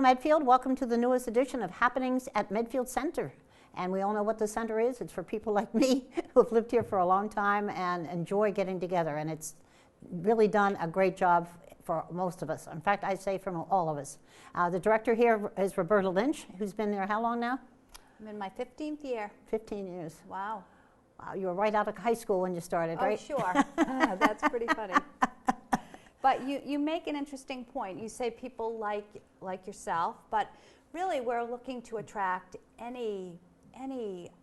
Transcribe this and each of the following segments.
Medfield. Welcome to the newest edition of Happenings at Medfield Center. And we all know what the center is. It's for people like me who have lived here for a long time and enjoy getting together. And it's really done a great job for most of us. In fact, I'd say from all of us. The director here is Roberta Lynch, who's been there how long now? I'm in my 15th year. 15 years. Wow. Wow, you were right out of high school when you started, right? Oh, sure. That's pretty funny. But you make an interesting point. You say people like yourself, but really we're looking to attract any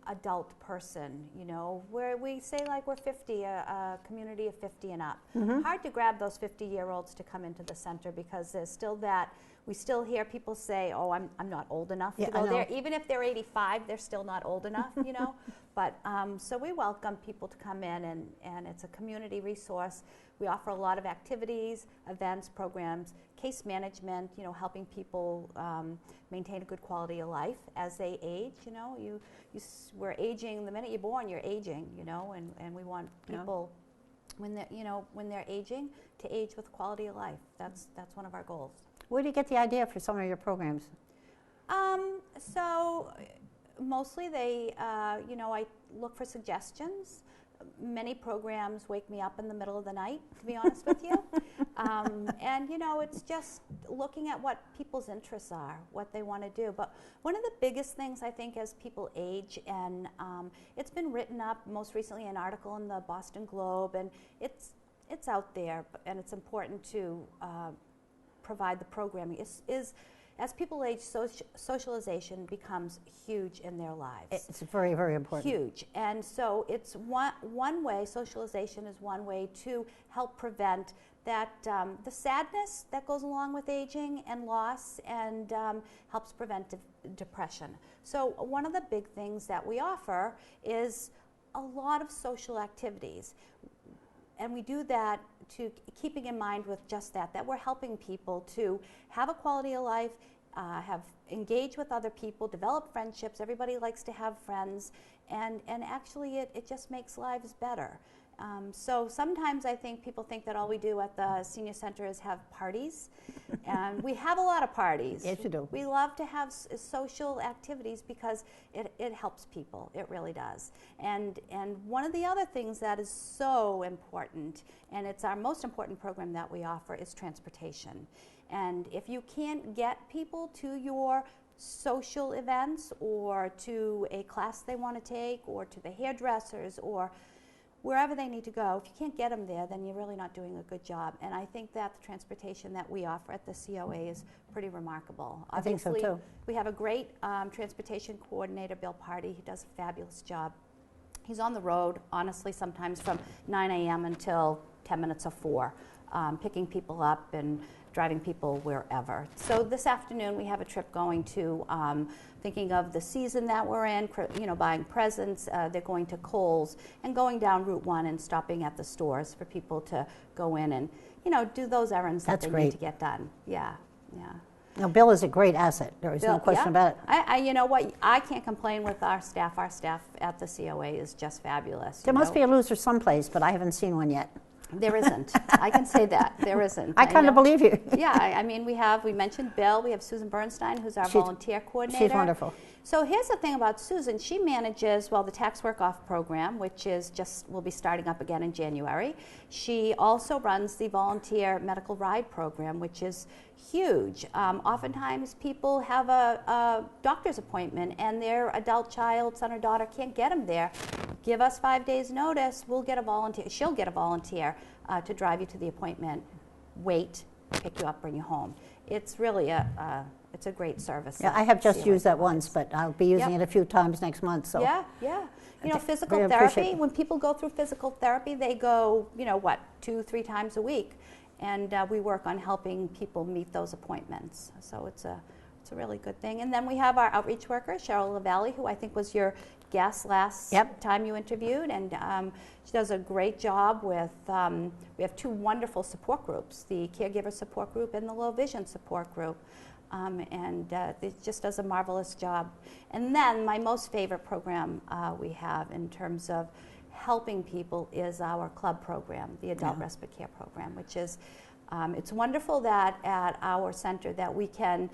adult person, you know, where we say like we're 50, a community of 50 and up. Mm-hmm. Hard to grab those 50-year-olds to come into the center because there's still that, we still hear people say, oh, I'm not old enough to go there. Even if they're 85, they're still not old enough, you know. But so we welcome people to come in, and it's a community resource. We offer a lot of activities, events, programs, case management, you know, helping people maintain a good quality of life as they age. You know, we're aging. The minute you're born, you're aging. You know, and we want people when they're aging to age with quality of life. That's one of our goals. Where do you get the idea for some of your programs? So mostly I look for suggestions. Many programs wake me up in the middle of the night, to be honest with you. And, you know, it's just looking at what people's interests are, what they want to do. But one of the biggest things, I think, as people age, and it's been written up most recently an article in the Boston Globe, and it's out there, and it's important to provide the programming, is as people age, socialization becomes huge in their lives. It's very, very important. Huge. And so it's one way, socialization is one way to help prevent that, the sadness that goes along with aging and loss, and helps prevent depression. So one of the big things that we offer is a lot of social activities. And we do that to keeping in mind with just that we're helping people to have a quality of life, engage with other people, develop friendships. Everybody likes to have friends, and actually it just makes lives better. So sometimes I think people think that all we do at the senior center is have parties, and we have a lot of parties. Yes, you do. We love to have social activities because it helps people. It really does. And one of the other things that is so important, and it's our most important program that we offer, is transportation. And if you can't get people to your social events or to a class they want to take or to the hairdressers or wherever they need to go, if you can't get them there, then you're really not doing a good job. And I think that the transportation that we offer at the COA is pretty remarkable. I think so too. We have a great transportation coordinator, Bill Party. He does a fabulous job. He's on the road, honestly, sometimes from 9 a.m. until 10 minutes of 4, picking people up and driving people wherever. So this afternoon we have a trip going to, thinking of the season that we're in, you know, buying presents. They're going to Kohl's and going down Route 1 and stopping at the stores for people to go in and, you know, do those errands that they need to get done. Yeah, yeah. Now, Bill is a great asset. There is no question about it. You know what? I can't complain with our staff. Our staff at the COA is just fabulous. There must be a loser someplace, but I haven't seen one yet. There isn't. I can say that. There isn't. I kind of believe you. Yeah, I mean, we mentioned Bill. We have Susan Bernstein, who's our volunteer coordinator. She's wonderful. So here's the thing about Susan. She manages, well, the tax work-off program, which is will be starting up again in January. She also runs the volunteer medical ride program, which is huge. Oftentimes people have a doctor's appointment and their adult child, son or daughter, can't get them there. Give us 5 days notice, we'll get a volunteer, she'll get a volunteer to drive you to the appointment, wait, pick you up, bring you home. It's really it's a great service. Yeah, I have just used that once, but I'll be using it a few times next month. So yeah. You know, physical therapy, when people go through physical therapy, they go, you know, 2-3 times a week. And we work on helping people meet those appointments. So it's a really good thing. And then we have our outreach worker, Cheryl LaValle, who I think was your guest last time you interviewed. And she does a great job with, we have 2 wonderful support groups, the caregiver support group and the low vision support group. It just does a marvelous job. And then my most favorite program we have in terms of helping people is our club program, the Adult Respite Care Program, which is It's wonderful that at our center that we can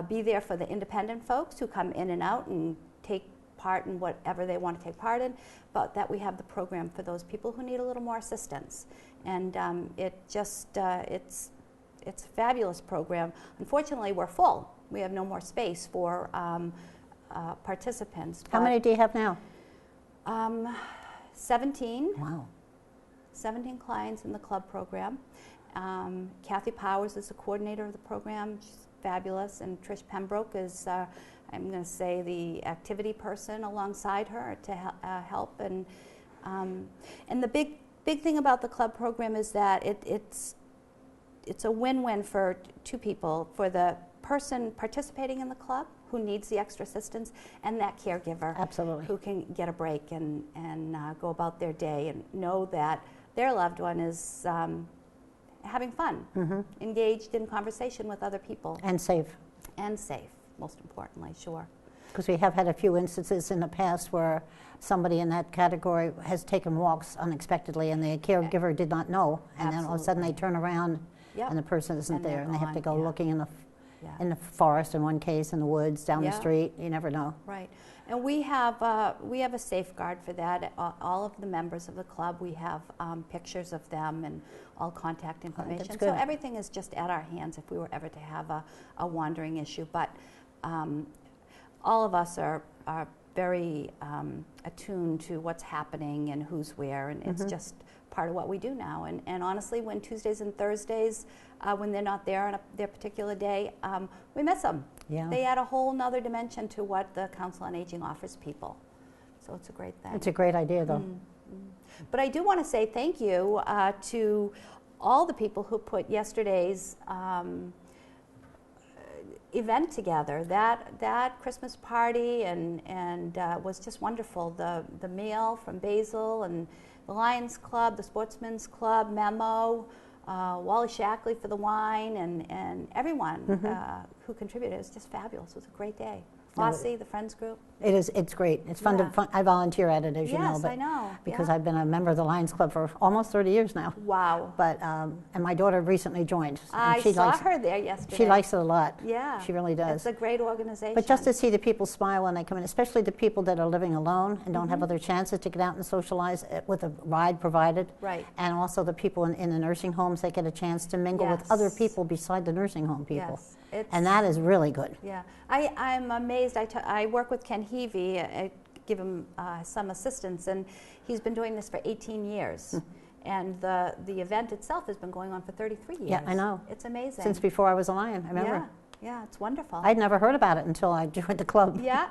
be there for the independent folks who come in and out and take part in whatever they want to take part in, but that we have the program for those people who need a little more assistance. And it's a fabulous program. Unfortunately, we're full. We have no more space for participants. How many do you have now? 17. Wow. 17 clients in the club program. Kathy Powers is the coordinator of the program. She's fabulous. And Trish Pembroke is, I'm going to say, the activity person alongside her to help. And the big thing about the club program is that it's a win-win for two people, for the person participating in the club who needs the extra assistance, and that caregiver. Absolutely. Who can get a break and go about their day and know that their loved one is having fun, engaged in conversation with other people. And safe. And safe, most importantly, sure. Because we have had a few instances in the past where somebody in that category has taken walks unexpectedly and the caregiver did not know, and then all of a sudden they turn around and the person isn't there, and they have to go looking in the forest, in one case, in the woods, down the street. You never know. Right. And we have a safeguard for that. All of the members of the club, we have pictures of them and all contact information. So everything is just at our hands if we were ever to have a wandering issue. But all of us are very attuned to what's happening and who's where, and it's just part of what we do now. And honestly, when Tuesdays and Thursdays, when they're not there on their particular day, we miss them. Yeah. They add a whole nother dimension to what the Council on Aging offers people. So it's a great thing. It's a great idea, though. But I do want to say thank you to all the people who put yesterday's event together. That Christmas party and was just wonderful. The meal from Basil and the Lions Club, the Sportsman's Club, Memo, Wally Shackley for the wine, and everyone who contributed. It was just fabulous. It was a great day. Fosse, the Friends group. It's great. It's fun to I volunteer at it, as you know. Yes, I know. Because I've been a member of the Lions Club for almost 30 years now. Wow. But and my daughter recently joined. I saw her there yesterday. She likes it a lot. Yeah. She really does. It's a great organization. But just to see the people smile when they come in, especially the people that are living alone and don't have other chances to get out and socialize with a ride provided. Right. And also the people in the nursing homes, they get a chance to mingle with other people beside the nursing home people. Yes. And that is really good. Yeah. I'm amazed. I work with Ken Heavey. I give him some assistance, and he's been doing this for 18 years. And the event itself has been going on for 33 years. Yeah, I know. It's amazing. Since before I was a Lion, I remember. Yeah, it's wonderful. I'd never heard about it until I joined the club. Yeah,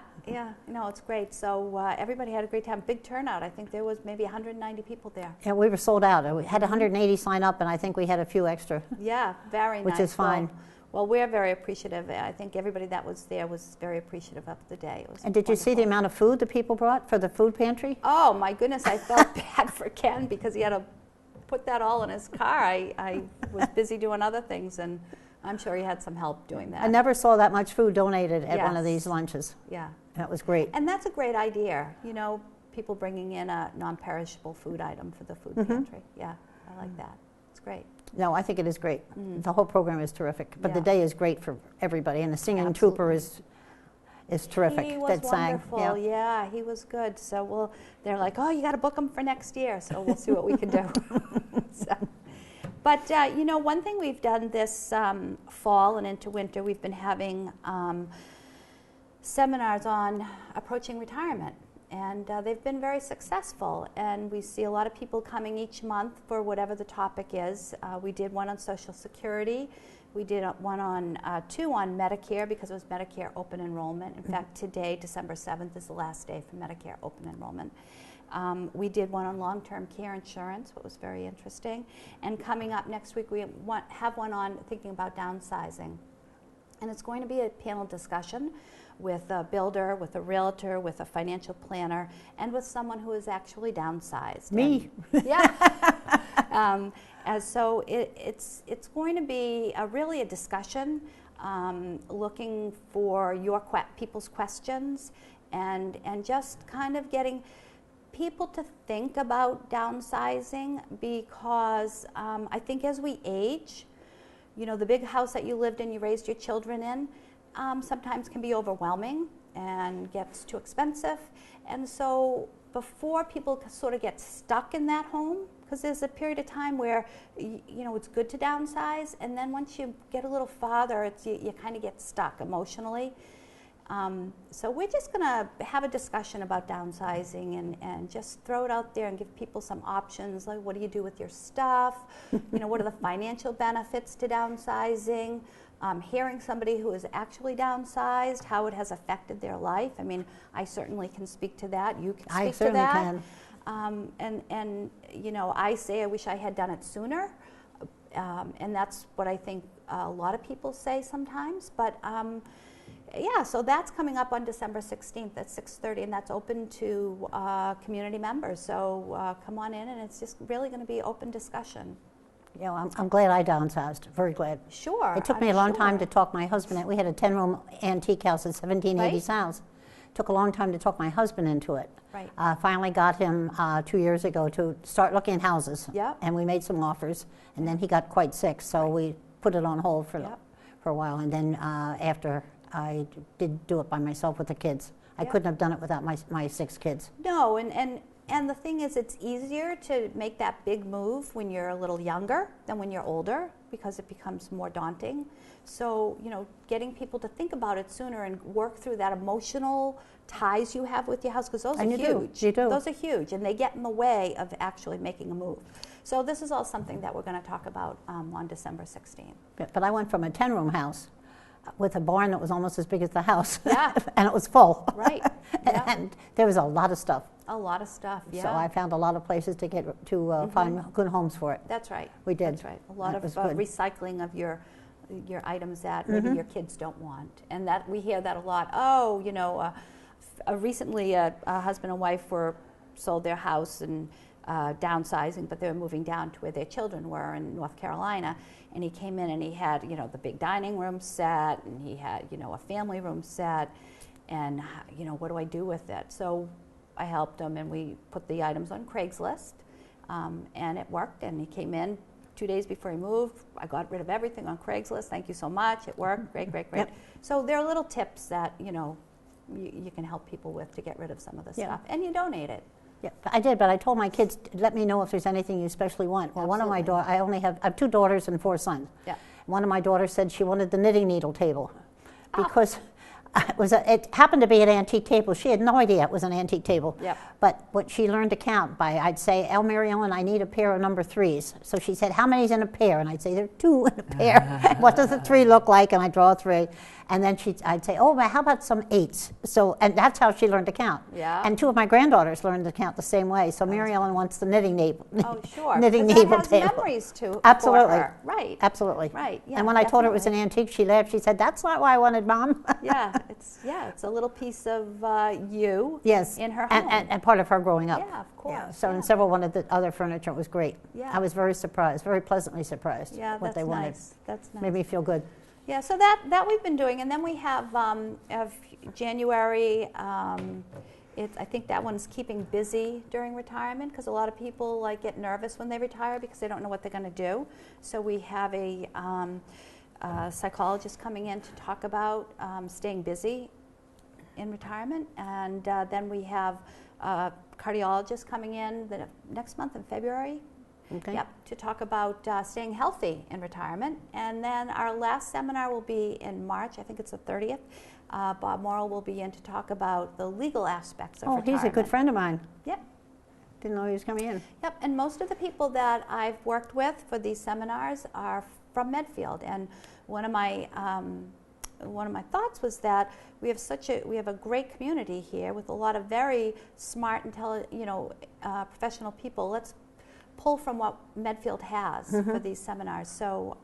no, it's great. So everybody had a great time. Big turnout. I think there was maybe 190 people there. Yeah, we were sold out. We had 180 sign up, and I think we had a few extra. Yeah, very nice. Which is fine. Well, we're very appreciative. I think everybody that was there was very appreciative of the day. It was and did you see the amount of food that people brought for the food pantry? Oh, my goodness. I felt bad for Ken because he had to put that all in his car. I was busy doing other things, and I'm sure he had some help doing that. I never saw that much food donated at one of these lunches. Yeah. That was great. And that's a great idea. You know, people bringing in a non-perishable food item for the food pantry. Yeah, I like that. It's great. No, I think it is great. The whole program is terrific. But the day is great for everybody. And the singing trooper is terrific. He was that wonderful. sang. Yeah, he was good. So they're like, oh, you got to book him for next year. So we'll see what we can do. But, you know, one thing we've done this fall and into winter, we've been having seminars on approaching retirement. And they've been very successful. And we see a lot of people coming each month for whatever the topic is. We did one on Social Security. We did one on two on Medicare because it was Medicare open enrollment. In fact, today, December 7th, is the last day for Medicare open enrollment. We did one on long-term care insurance, what was very interesting. And coming up next week, we have one on thinking about downsizing. And it's going to be a panel discussion with a builder, with a realtor, with a financial planner, and with someone who is actually downsized. Me. And, yeah. And so it's going to be really a discussion, looking for people's questions, and just kind of getting people to think about downsizing, because I think as we age, the big house that you lived in, you raised your children in, sometimes can be overwhelming and gets too expensive. And so before people sort of get stuck in that home, because there's a period of time where it's good to downsize, and then once you get a little farther, you kind of get stuck emotionally. So we're just going to have a discussion about downsizing and just throw it out there and give people some options, like what do you do with your stuff? What are the financial benefits to downsizing? Hearing somebody who has actually downsized, how it has affected their life. I mean, I certainly can speak to that. You can speak to that. I certainly can. And I say I wish I had done it sooner. And that's what I think a lot of people say sometimes. But yeah, so that's coming up on December 16th at 6:30, and that's open to community members. So come on in, and it's just really going to be open discussion. I'm glad I downsized, very glad. Sure. It took me a long time to talk my husband. We had a 10-room antique house at 1780 South. Took a long time to talk my husband into it. Right. Finally got him 2 years ago to start looking at houses. Yep. And we made some offers, and then he got quite sick, so we put it on hold for a while. And then after I did do it by myself with the kids. I couldn't have done it without my 6 kids. No, and the thing is, it's easier to make that big move when you're a little younger than when you're older, because it becomes more daunting. So, getting people to think about it sooner and work through that emotional ties you have with your house, because those are huge. You do. Those are huge, and they get in the way of actually making a move. So this is all something that we're going to talk about on December 16th. But I went from a 10-room house with a barn that was almost as big as the house. Yeah. And it was full. Right. Yeah. And there was a lot of stuff. A lot of stuff, yeah. So I found a lot of places to find good homes for it. That's right. We did. That's right. A lot That of was good. recycling of your items that maybe your kids don't want. And that we hear that a lot. Oh, recently a husband and wife sold their house and downsizing, but they were moving down to where their children were in North Carolina. And he came in and he had, the big dining room set, and he had, a family room set, and, what do I do with it? So I helped him, and we put the items on Craigslist, and it worked. And he came in 2 days before he moved. I got rid of everything on Craigslist. Thank you so much. It worked. Great, great, great. Yep. So there are little tips that, you can help people with to get rid of some of the stuff, and you donate it. Yeah, I did, but I told my kids, let me know if there's anything you especially want. Well, one of my daughters, I have 2 daughters and 4 sons. Yeah. One of my daughters said she wanted the knitting needle table because it happened to be an antique table. She had no idea it was an antique table. Yep. But what she learned to count by, I'd say, Mary Ellen, I need a pair of number 3s. So she said, how many's in a pair? And I'd say, there are 2 in a pair. What does a 3 look like? And I draw a 3. And then I'd say, oh, well, how about some 8s? So, and that's how she learned to count. Yeah. And 2 of my granddaughters learned to count the same way. So Mary Ellen wants the knitting table. Oh, sure. Knitting That needle has table. memories too. Absolutely. For her. Right. Absolutely. Right. Yeah, and when I told her it was an definitely. antique, she laughed. She said, that's not what I wanted, Mom. It's a little piece of you. Yes. In her home. And part of her growing up. Yeah, of course. Yeah. So yeah. and several wanted the other furniture. It was great. Yeah. I was very surprised, very pleasantly surprised Yeah, what that's they wanted. nice. That's nice. Made me feel good. Yeah, so that we've been doing, and then we have January. I think that one's keeping busy during retirement, because a lot of people get nervous when they retire because they don't know what they're going to do. So we have a psychologist coming in to talk about staying busy in retirement, and then we have a cardiologist coming in the next month in February. Okay. Yep, to talk about staying healthy in retirement. And then our last seminar will be in March. I think it's the 30th. Bob Morrill will be in to talk about the legal aspects of retirement. He's a good friend of mine. Yep. Didn't know he was coming in. Yep, and most of the people that I've worked with for these seminars are from Medfield. And one of my thoughts was that we have a great community here with a lot of very smart, professional people. Let's pull from what Medfield has for these seminars. So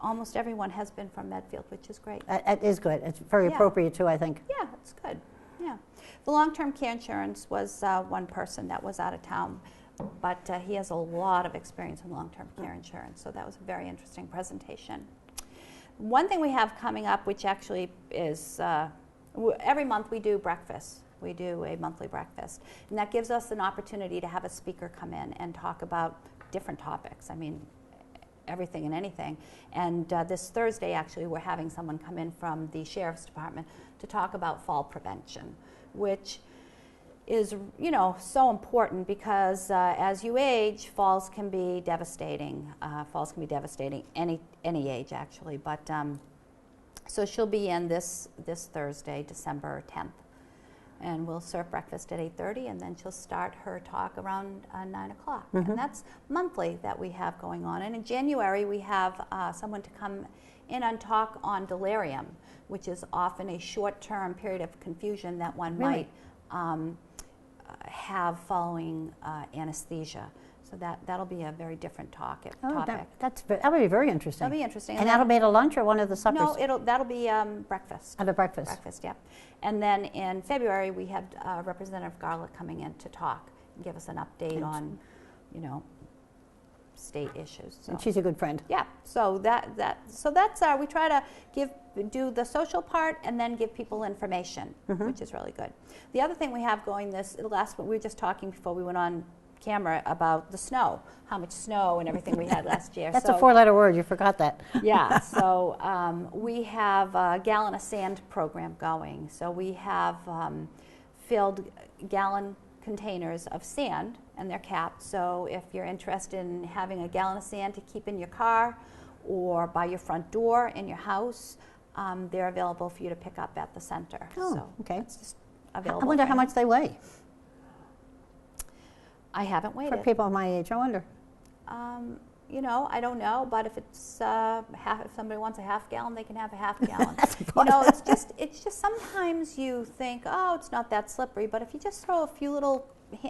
almost everyone has been from Medfield, which is great. It is good. It's very appropriate too, I think. Yeah, it's good. Yeah. The long-term care insurance was one person that was out of town, but he has a lot of experience in long-term care insurance, so that was a very interesting presentation. One thing we have coming up, which actually is every month we do breakfast. We do a monthly breakfast, and that gives us an opportunity to have a speaker come in and talk about different topics. I mean, everything and anything. And this Thursday, actually, we're having someone come in from the Sheriff's Department to talk about fall prevention, which is, you know, so important because as you age, falls can be devastating. Falls can be devastating any age, actually. But so she'll be in this Thursday, December 10th. And we'll serve breakfast at 8:30, and then she'll start her talk around 9 o'clock. Mm-hmm. And that's monthly that we have going on. And in January, we have someone to come in and talk on delirium, which is often a short-term period of confusion that one Really? might have following anesthesia. So that'll be a very different topic. That'll be very interesting. That'll be interesting. And that'll be at a lunch or one of the suppers? No, that'll be breakfast. At a breakfast. Breakfast, yeah. And then in February, we have Representative Garlick coming in to talk and give us an update on, you know, state issues. So. And she's a good friend. Yeah. So that's we try to do the social part and then give people information, which is really good. The other thing we have going we were just talking before we went on camera about the snow, how much snow and everything we had last year. That's a 4-letter word, you forgot that. Yeah, so we have a gallon of sand program going. So we have filled gallon containers of sand, and they're capped. So if you're interested in having a gallon of sand to keep in your car or by your front door in your house, they're available for you to pick up at the center. Oh, so okay. It's just available. I wonder how much they weigh. I haven't weighed For it. people my age, I wonder. You know, I don't know, but if it's if somebody wants a half gallon, they can have a half gallon. You know, it's just sometimes you think, oh, it's not that slippery, but if you just throw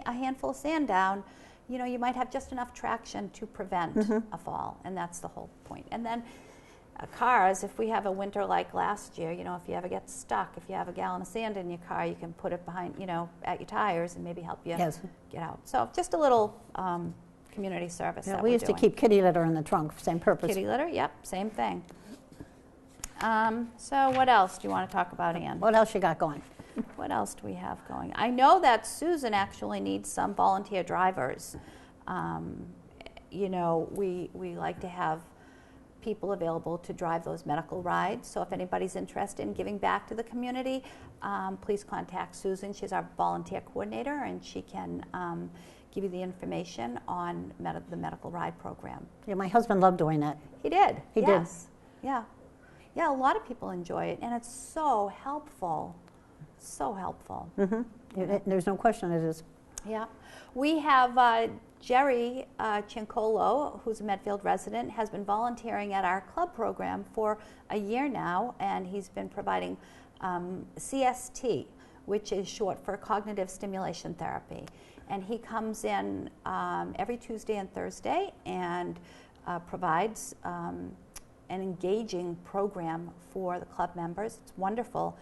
a handful of sand down, you know, you might have just enough traction to prevent a fall, and that's the whole point. And then cars, if we have a winter like last year, you know, if you ever get stuck, if you have a gallon of sand in your car, you can put it behind, you know, at your tires and maybe help you get out. So just a little community service. Yeah, we used to keep kitty litter in the trunk, same purpose. Kitty litter, yep, same thing. So what else do you want to talk about, Ann? What else you got going? What else do we have going? I know that Susan actually needs some volunteer drivers. You know, we like to have people available to drive those medical rides. So if anybody's interested in giving back to the community, please contact Susan. She's our volunteer coordinator, and she can give you the information on the medical ride program. Yeah, my husband loved doing that. He did. He did. Yeah. Yeah, a lot of people enjoy it, and it's so helpful. So helpful. There's no question it is. Yeah. We have Jerry Ciancolo, who's a Medfield resident, has been volunteering at our club program for a year now, and he's been providing CST, which is short for cognitive stimulation therapy. And he comes in every Tuesday and Thursday and provides an engaging program for the club members. It's wonderful.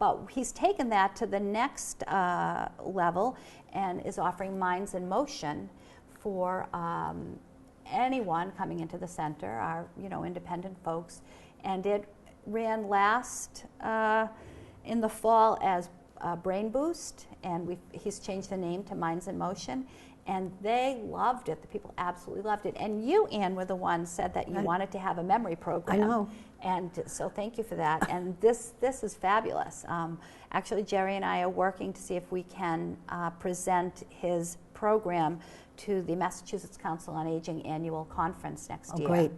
But he's taken that to the next level and is offering Minds in Motion for anyone coming into the center, our independent folks. And it ran last in the fall as Brain Boost, and he's changed the name to Minds in Motion. And they loved it. The people absolutely loved it. And you, Ann, were the one said that you wanted to have a memory program. I know. And so thank you for that. And this is fabulous. Actually, Jerry and I are working to see if we can present his program to the Massachusetts Council on Aging annual conference next year. Great.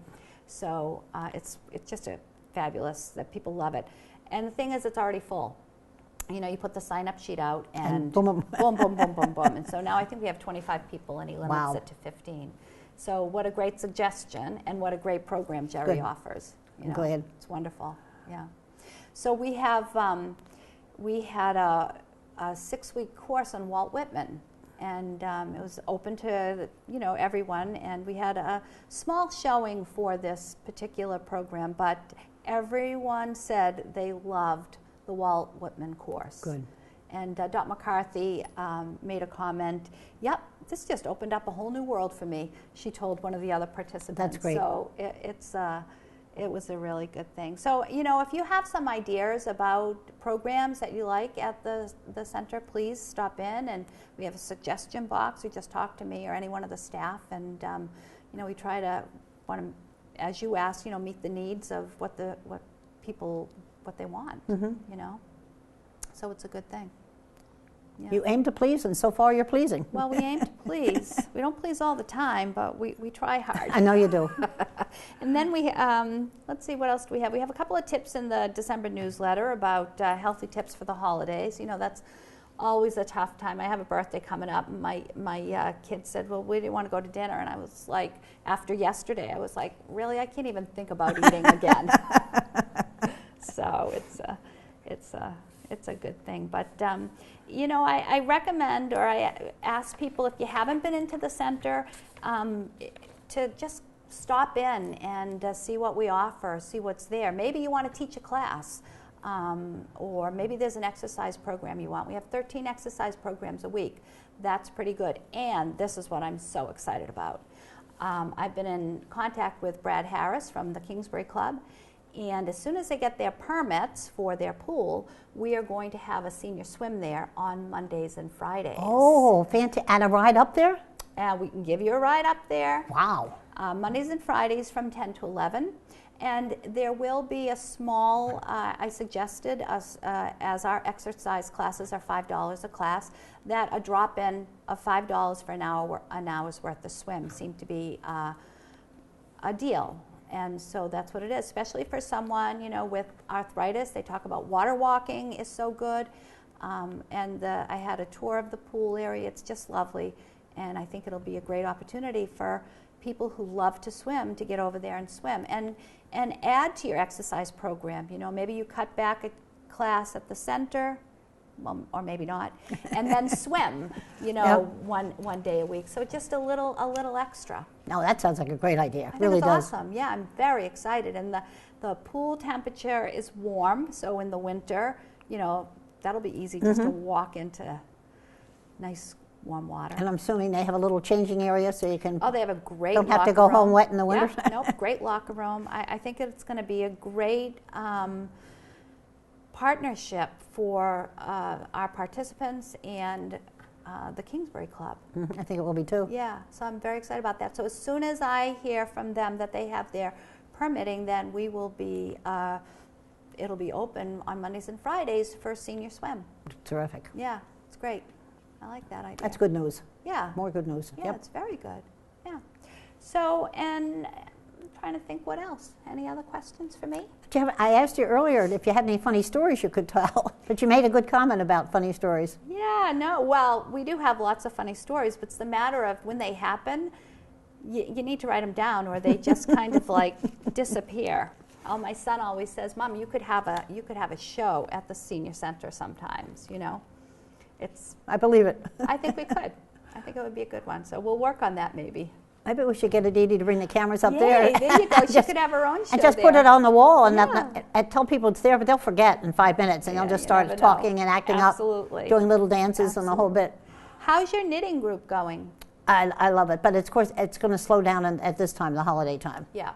So it's just fabulous that people love it. And the thing is, it's already full. You know, you put the sign-up sheet out and boom, boom. boom, boom, boom, boom, boom. And so now I think we have 25 people, and he limits it to 15. So what a great suggestion, and what a great program Jerry offers. I'm glad. It's wonderful, yeah. So we have, we had a 6-week course on Walt Whitman, and it was open to everyone, and we had a small showing for this particular program, but everyone said they loved the Walt Whitman course. Good. And Dot McCarthy made a comment, yep, this just opened up a whole new world for me, she told one of the other participants. That's great. So it was a really good thing. So, if you have some ideas about programs that you like at the center, please stop in, and we have a suggestion box, or just talk to me or any one of the staff, and we try to want to as you asked, meet the needs of what people they want, So it's a good thing. Yeah. You aim to please, and so far you're pleasing. Well, we aim to please. We don't please all the time, but we try hard. I know you do. And then we, let's see, what else do we have? We have a couple of tips in the December newsletter about healthy tips for the holidays. That's always a tough time. I have a birthday coming up, and my kid said, well, we didn't want to go to dinner. And I was like, after yesterday, I was like, really? I can't even think about eating again. So it's a good thing. But, I recommend, or I ask people, if you haven't been into the center, to just stop in and see what we offer, see what's there. Maybe you want to teach a class, or maybe there's an exercise program you want. We have 13 exercise programs a week. That's pretty good. And this is what I'm so excited about. I've been in contact with Brad Harris from the Kingsbury Club. And as soon as they get their permits for their pool, we are going to have a senior swim there on Mondays and Fridays. Oh, fantastic. And a ride up there? And we can give you a ride up there. Wow. Mondays and Fridays from 10 to 11. And there will be a small, I suggested, as our exercise classes are $5 a class, that a drop-in of $5 for an hour's worth of swim seemed to be a deal. And so that's what it is, especially for someone, with arthritis. They talk about water walking is so good. And I had a tour of the pool area. It's just lovely. And I think it'll be a great opportunity for people who love to swim to get over there and swim. And add to your exercise program. Maybe you cut back a class at the center, well, or maybe not, and then swim, Yep. one day a week. So just a little extra. No, that sounds like a great idea. I think Really it's does. awesome. Yeah, I'm very excited. And the pool temperature is warm, so in the winter, that'll be easy just to walk into nice warm water. And I'm assuming they have a little changing area so you can. Oh, they have a great Don't have to locker go room. home wet in the winter. Yeah, nope, great locker room. I think it's going to be a great partnership for our participants and the Kingsbury Club. I think it will be too. Yeah, so I'm very excited about that. So as soon as I hear from them that they have their permitting, then we will be, it'll be open on Mondays and Fridays for senior swim. Terrific. Yeah, it's great. I like that idea. That's good news. Yeah. More good news. Yeah, Yep. it's very good. Yeah. So, and I'm trying to think what else. Any other questions for me? I asked you earlier if you had any funny stories you could tell, but you made a good comment about funny stories. Yeah, no, well, we do have lots of funny stories, but it's the matter of when they happen, you need to write them down or they just kind of like disappear. Oh, my son always says, Mom, you could have a show at the senior center sometimes, I believe it. I think we could. I think it would be a good one. So we'll work on that maybe. Maybe we should get a Dee Dee to bring the cameras up Yay, there. there you go. She could have her own show and just there. put it on the wall and, Yeah. and tell people it's there, but they'll forget in 5 minutes and Yeah, they'll just you start never know. talking and acting Absolutely. up, doing little dances and the whole bit. How's your knitting group going? I love it, but of course it's going to slow down at this time, the holiday time. Yeah.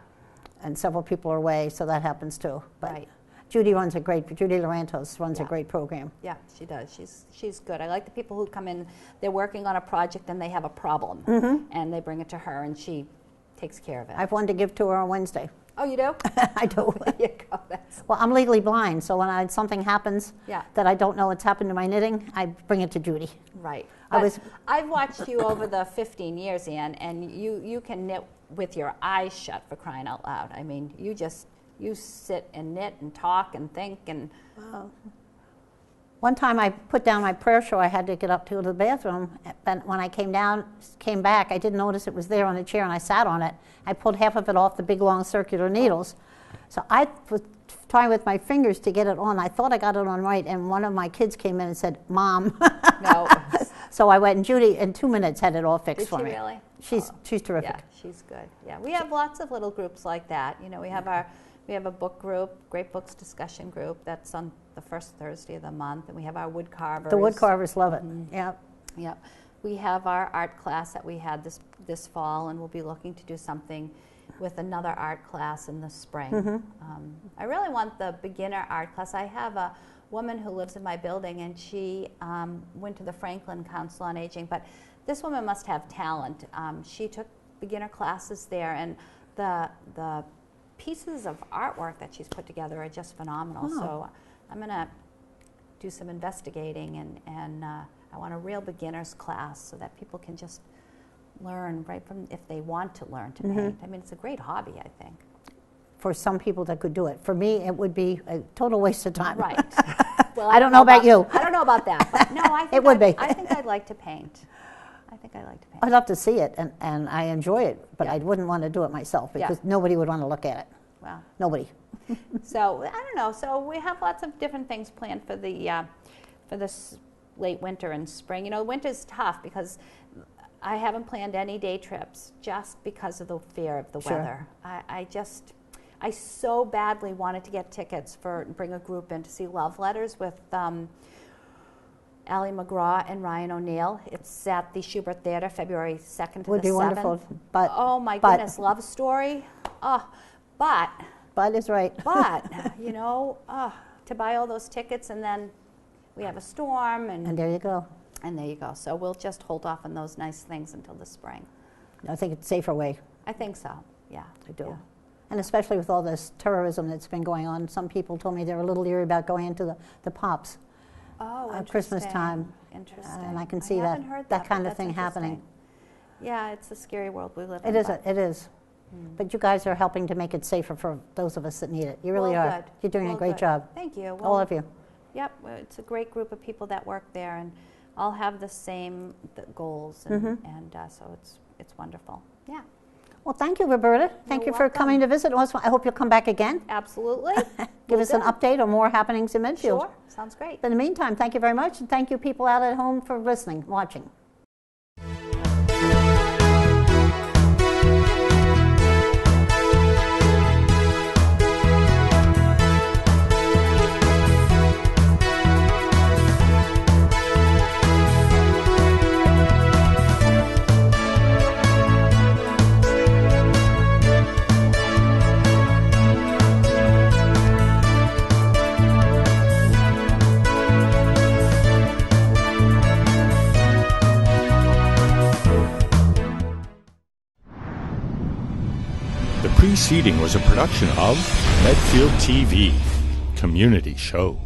And several people are away, so that happens too. But Right. Judy Larantos runs a great program. Yeah, she does. She's good. I like the people who come in, they're working on a project and they have a problem and they bring it to her and she takes care of it. I have one to give to her on Wednesday. Oh, you do? I do. There you go. Well, I'm legally blind, so when something happens that I don't know what's happened to my knitting, I bring it to Judy. Right. I've watched you over the 15 years, Ann, and you can knit with your eyes shut, for crying out loud. I mean, you sit and knit and talk and think and... One time I put down my prayer shawl, I had to get up to the bathroom, but when I came back, I didn't notice it was there on the chair and I sat on it. I pulled half of it off the big long circular needles. So I was trying with my fingers to get it on. I thought I got it on right, and one of my kids came in and said, Mom. No. So I went, and Judy in 2 minutes had it all fixed for me. Did she really? She's terrific. Yeah, she's good. Yeah, we have lots of little groups like that. We have a book group, Great Books Discussion Group. That's on the first Thursday of the month, and we have our wood carvers. The wood carvers love it. Yep. Yep. We have our art class that we had this fall, and we'll be looking to do something with another art class in the spring. I really want the beginner art class. I have a woman who lives in my building, and she went to the Franklin Council on Aging, but this woman must have talent. She took beginner classes there, and the pieces of artwork that she's put together are just phenomenal. Oh. So I'm going to do some investigating, and I want a real beginner's class so that people can just learn right from, if they want to learn to paint. I mean, it's a great hobby, I think. For some people that could do it. For me, it would be a total waste of time. Right. Well, I don't know about you. I don't know about that, but no, I think It would be. I think I'd like to paint. I think I like to paint. I'd love to see it, and I enjoy it, but Yeah. I wouldn't want to do it myself Yeah. because nobody would want to look at it. Well, Nobody. so I don't know. So we have lots of different things planned for this late winter and spring. You know, winter's tough because I haven't planned any day trips just because of the fear of the Sure. weather. I so badly wanted to get tickets bring a group in to see Love Letters with Ally McGraw and Ryan O'Neill. It's at the Schubert Theater, February 2nd to Would the 7th. be wonderful, but Oh my but- goodness, love story. Oh, but Bud is right. you know, to buy all those tickets, and then we have a storm, And there you go. and there you go. So we'll just hold off on those nice things until the spring. I think it's a safer way. I think so. Yeah, I do. Yeah. And especially with all this terrorism that's been going on, some people told me they're a little leery about going into the pops. Oh, Christmas interesting. time. Interesting. And I can see that- haven't heard that but kind of that's thing happening. interesting. Yeah, it's a scary world we live It in. is. but- It is. But you guys are helping to make it safer for those of us that need it. You really Well, are. good. You're doing Well, a great good. job. Thank you. All Well, of you. Yep, well, it's a great group of people that work there, and all have the same goals, and, so it's wonderful. Yeah, Well, thank you, Roberta. Thank You're you for coming to visit. Also, I hope you'll come back again. absolutely. Give Will us an do. update on more happenings in Medfield. Sure, sounds great. But in the meantime, thank you very much, and thank you people out at home for listening, watching. The preceding was a production of Medfield TV, Community Shows.